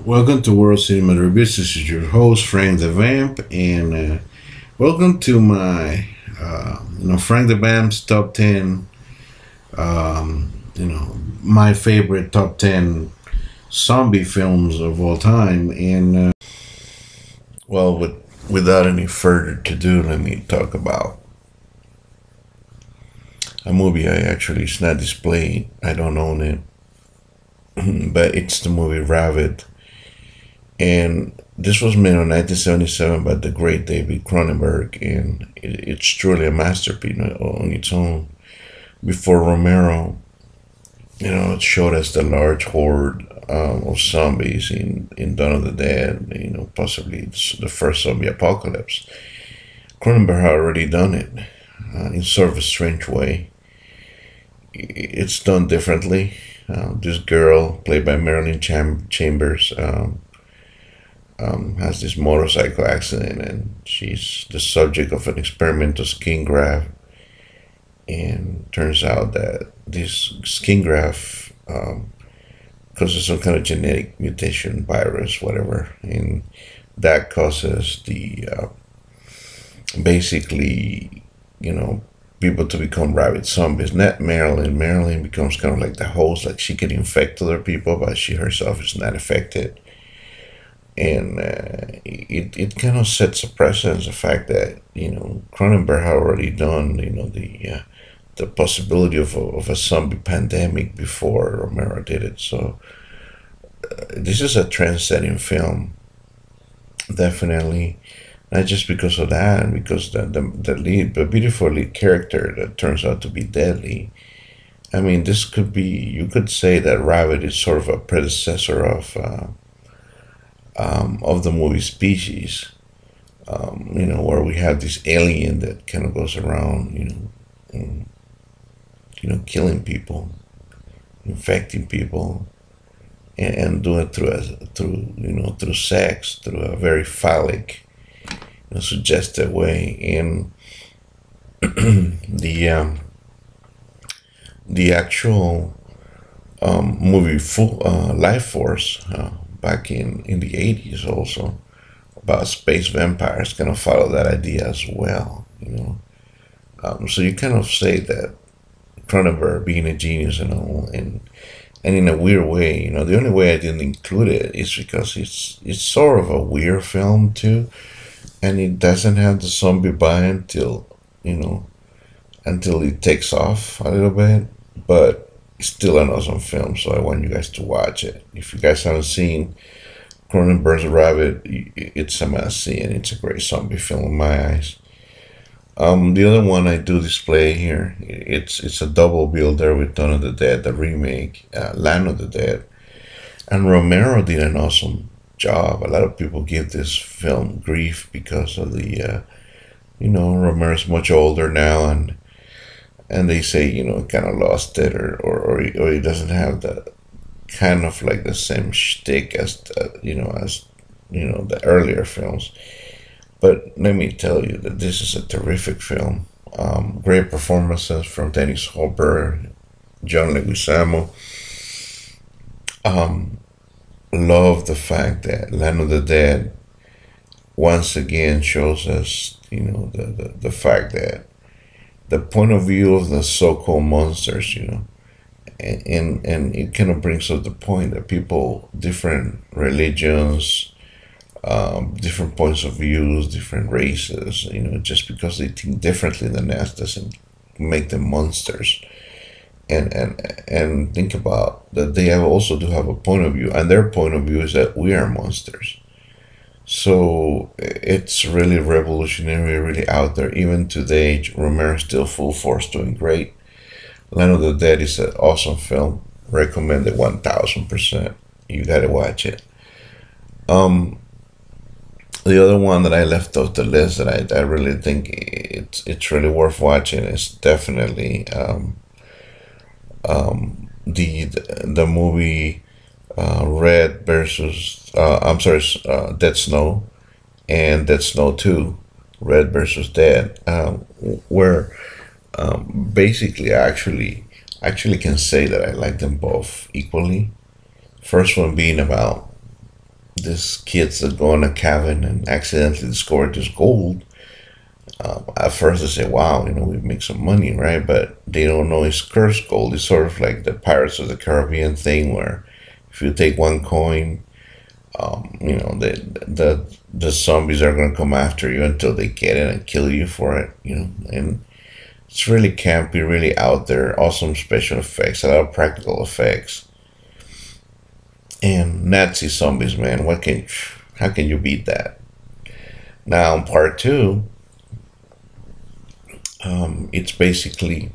Welcome to World Cinema Reviews. This is your host, Frank DaVamp, and welcome to my, Frank DaVamp's top 10, my favorite top 10 zombie films of all time. And, without any further to do, let me talk about a movie it's not displayed. I don't own it, but it's the movie Rabbit. And this was made in 1977 by the great David Cronenberg, and it's truly a masterpiece on its own. Before Romero, it showed us the large horde of zombies in Dawn of the Dead, possibly the first zombie apocalypse. Cronenberg had already done it in sort of a strange way. It's done differently. This girl, played by Marilyn Chambers, has this motorcycle accident, and she's the subject of an experimental skin graft. And turns out that this skin graft causes some kind of genetic mutation, virus, whatever, and that causes the basically, people to become rabid zombies. Not Marilyn. Marilyn becomes kind of like the host, like she can infect other people, but she herself is not affected. And it kind of sets a precedence, the fact that Cronenberg had already done the possibility of a zombie pandemic before Romero did it. So this is a trend-setting film, definitely, not just because of that, and because the lead, but beautiful lead character that turns out to be deadly. I mean, you could say that Rabbit is sort of a predecessor of the movie Species, where we have this alien that kind of goes around, killing people, infecting people, and doing it through sex, through a very phallic, suggestive way. And the actual movie Life Force, back in the 80s, also about space vampires, kind of follow that idea as well. So you kind of say that Cronenberg, being a genius and all, and in a weird way, the only way I didn't include it is because it's sort of a weird film too, and it doesn't have the zombie vibe until it takes off a little bit, but it's still an awesome film, so I want you guys to watch it. If you guys haven't seen Cronenberg's Rabbit, it's a must-see, and it's a great zombie film in my eyes. The other one I do display here, it's a double bill there with Dawn of the Dead, the remake, Land of the Dead. And Romero did an awesome job. A lot of people give this film grief because of the, Romero's much older now, and they say, kind of lost it, or he doesn't have the kind of like the same shtick as the earlier films. But let me tell you that this is a terrific film. Great performances from Dennis Hopper, John Leguizamo. Love the fact that Land of the Dead once again shows us, the fact that the point of view of the so-called monsters, and it kind of brings up the point that people, different religions, different points of views, different races, just because they think differently than us doesn't make them monsters. And think about that they also do have a point of view, and their point of view is that we are monsters. So it's really revolutionary, really out there. Even today, Romero's still full force, doing great. Land of the Dead is an awesome film. Recommended 1000%. You gotta watch it. The other one that I left off the list that I really think it's really worth watching is definitely the movie Dead Snow, and Dead Snow 2, Red versus Dead, where basically I actually can say that I like them both equally. First one being about these kids that go in a cabin and accidentally discover this gold. At first they say, wow, we make some money, right? But they don't know it's cursed gold. It's sort of like the Pirates of the Caribbean thing where if you take one coin, the zombies are going to come after you until they get it and kill you for it, and it's really campy, really out there, awesome special effects, a lot of practical effects, and Nazi zombies, man. How can you beat that? Now, in part two, it's basically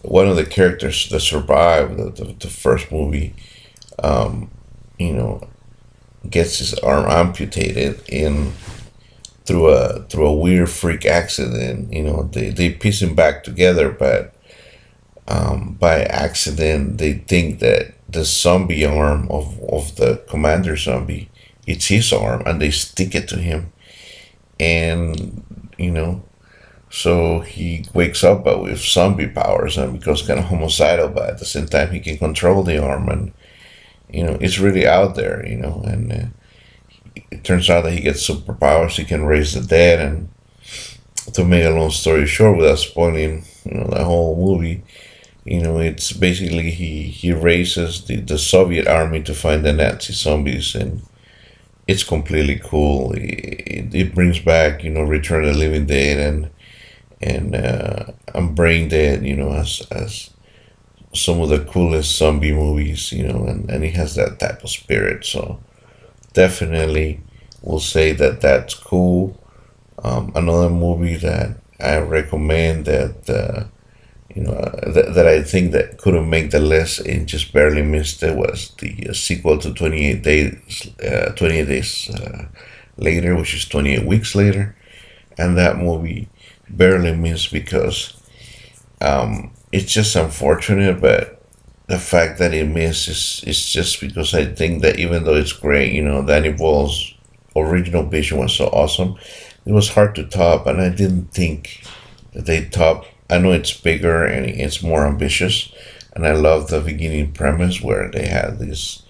one of the characters that survived the first movie, um, you know, gets his arm amputated in through a weird freak accident. They piece him back together, but by accident they think that the zombie arm of the commander zombie, it's his arm, and they stick it to him, and so he wakes up but with zombie powers and becomes kind of homicidal, but at the same time he can control the arm, and it's really out there, and it turns out that he gets superpowers. He can raise the dead, and to make a long story short, without spoiling, the whole movie, it's basically he raises the Soviet army to find the Nazi zombies, and it's completely cool. It brings back, Return of the Living Dead and Brain Dead, as some of the coolest zombie movies, and it has that type of spirit. So definitely will say that that's cool. Another movie that I recommend that I think that could have made the list and just barely missed it was the sequel to 28 Days Later, which is 28 Weeks Later. And that movie barely missed because it's just unfortunate, but the fact that it missed is just because I think that even though it's great, Danny Boyle's original vision was so awesome, it was hard to top, and I didn't think that they top. I know it's bigger and it's more ambitious, and I love the beginning premise where they had this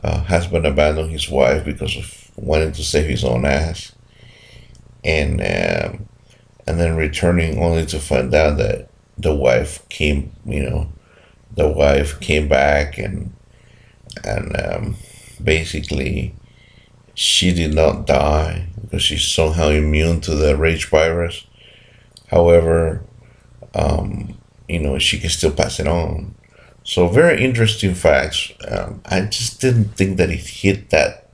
husband abandon his wife because of wanting to save his own ass, and then returning only to find out that the wife came, the wife came back, and basically she did not die because she's somehow immune to the rage virus. However, she can still pass it on. So very interesting facts. I just didn't think that it hit that.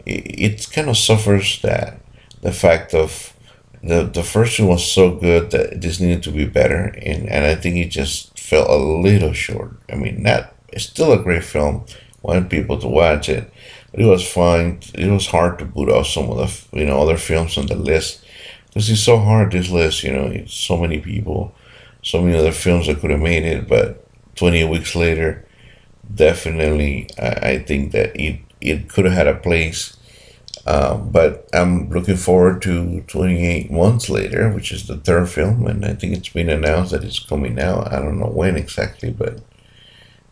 It kind of suffers that the fact of the first one was so good that this needed to be better, and I think it just fell a little short. I mean, it's still a great film. Wanted people to watch it, but it was fine. It was hard to put off some of the other films on the list because it's so hard. This list, it's so many people, so many other films that could have made it, but 28 Weeks Later, definitely, I think that it could have had a place. But I'm looking forward to 28 Months Later, which is the third film, and I think it's been announced that it's coming out. I don't know when exactly, but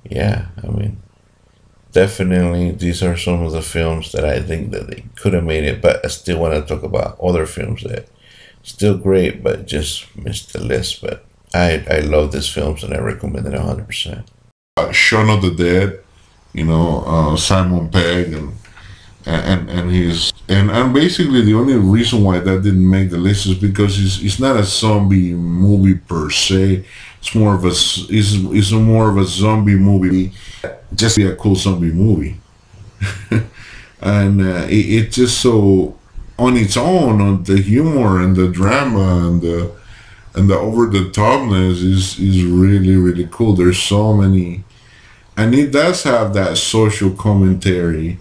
yeah, I mean, definitely these are some of the films that I think that they could have made it, but I still want to talk about other films that still great, but just missed the list. But I love these films and I recommend it 100%. Shaun of the Dead, Simon Pegg and basically the only reason why that didn't make the list is because it's not a zombie movie per se. It's more of a zombie movie, just be a cool zombie movie, and it's just so on its own, on the humor and the drama and the over the topness is really, really cool. There's so many, and it does have that social commentary.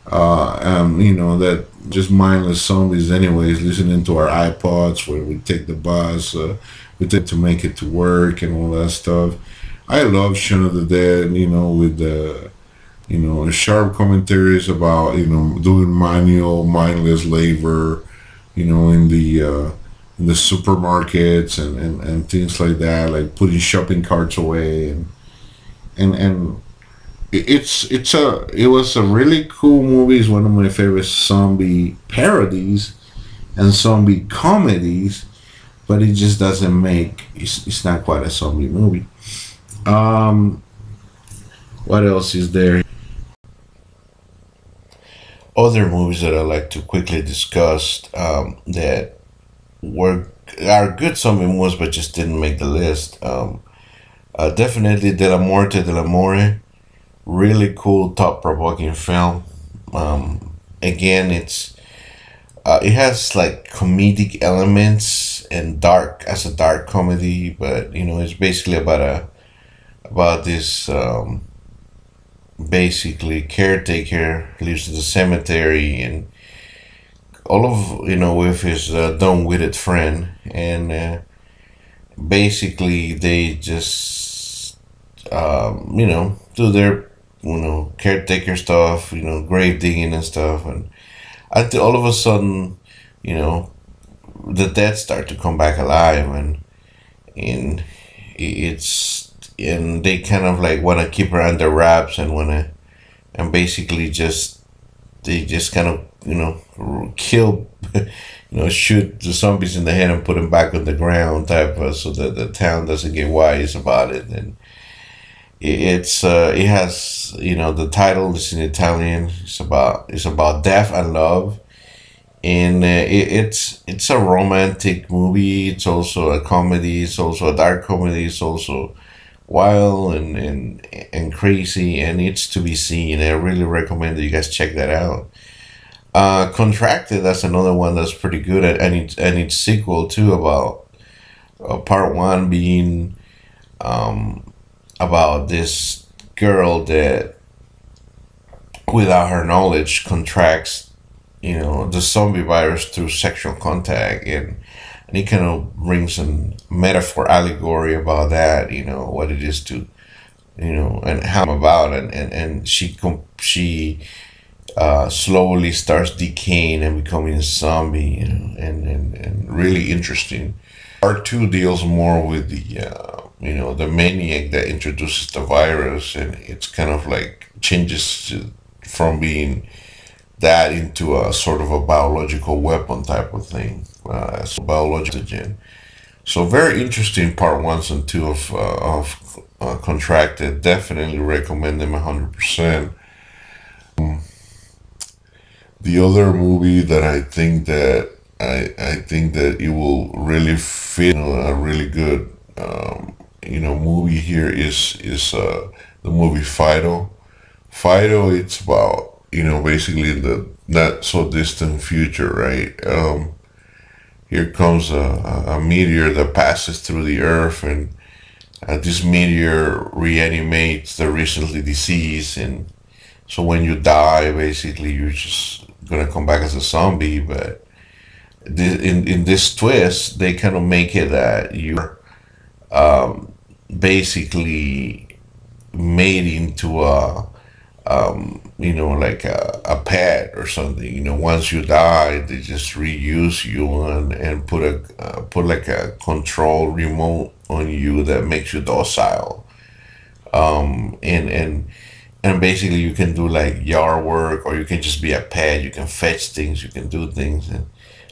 That just mindless zombies anyways, listening to our iPods where we take the bus, we take to make it to work and all that stuff. I love Shaun of the Dead, with the, sharp commentaries about, doing manual, mindless labor, in the supermarkets and things like that, like putting shopping carts away and it was a really cool movie. It's one of my favorite zombie parodies and zombie comedies, but it just doesn't make it's not quite a zombie movie. Um, what else is there? Other movies that I like to quickly discuss that were are good zombie movies but just didn't make the list. Definitely De La Morte de la More, really cool, thought provoking film. Again, it has like comedic elements and dark as a dark comedy, but it's basically about this basically caretaker lives in the cemetery and all of with his dumb-witted friend, and basically they just do their caretaker stuff, grave digging and stuff, and until all of a sudden, you know, the dead start to come back alive, and it's and they kind of like want to keep her under wraps and want to and basically just they just kind of kill shoot the zombies in the head and put them back on the ground type of, so that the town doesn't get wise about it. And it has the title is in Italian. It's about death and love, and it's a romantic movie. It's also a comedy. It's also a dark comedy. It's also wild and crazy, and it's to be seen. I really recommend that you guys check that out. Contracted, that's another one that's pretty good, and its sequel too, about part one being about this girl that, without her knowledge, contracts the zombie virus through sexual contact, and it kind of brings a metaphor allegory about that, what it is to and how about and she slowly starts decaying and becoming a zombie, and really interesting. Part two deals more with the maniac that introduces the virus, and it's kind of like changes from being that into a sort of a biological weapon type of thing, so biological. So very interesting part ones and two of Contracted. Definitely recommend them 100%. The other movie that I think that it will really fit a really good movie here is the movie Fido. Fido, it's about basically in the not so distant future, right? Here comes a meteor that passes through the earth, and this meteor reanimates the recently deceased, and so when you die, basically you're just gonna come back as a zombie. But in this twist, they kind of make it that you're basically made into like a pet or something. Once you die, they just reuse you and put like a control remote on you that makes you docile. And basically you can do like yard work, or you can just be a pet. You can fetch things, you can do things,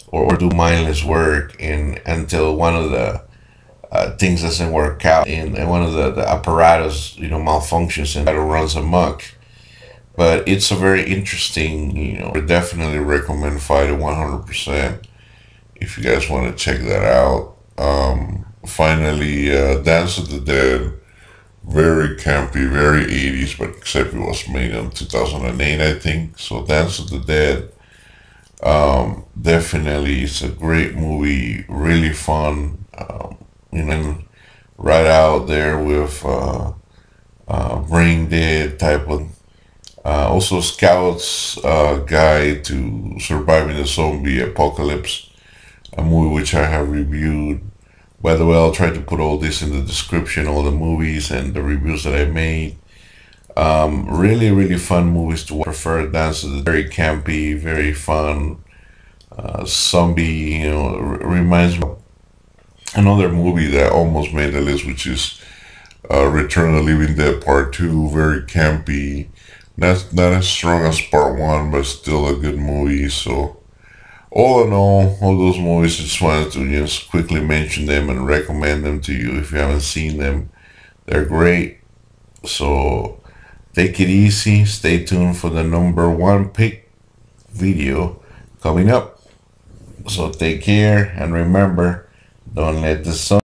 or do mindless work, and until one of the things doesn't work out, and one of the apparatus malfunctions and it runs amok. But it's a very interesting, I definitely recommend Fight 100% if you guys want to check that out. Finally, Dance of the Dead, very campy, very 80s, but except it was made in 2008, I think. So Dance of the Dead, definitely, it's a great movie, really fun, right out there with brain dead type of. Also, Scout's Guide to Surviving the Zombie Apocalypse, a movie which I have reviewed. By the way, I'll try to put all this in the description, all the movies and the reviews that I made. Really, really fun movies to watch. Prefer Dance of the very campy, very fun. Zombie, reminds me of another movie that almost made the list, which is Return of the Living Dead Part 2, very campy. Not as strong as Part 1, but still a good movie. So, all in all those movies, I just wanted to just quickly mention them and recommend them to you if you haven't seen them. They're great. So, take it easy. Stay tuned for the #1 pick video coming up. So, take care and remember, don't let the sun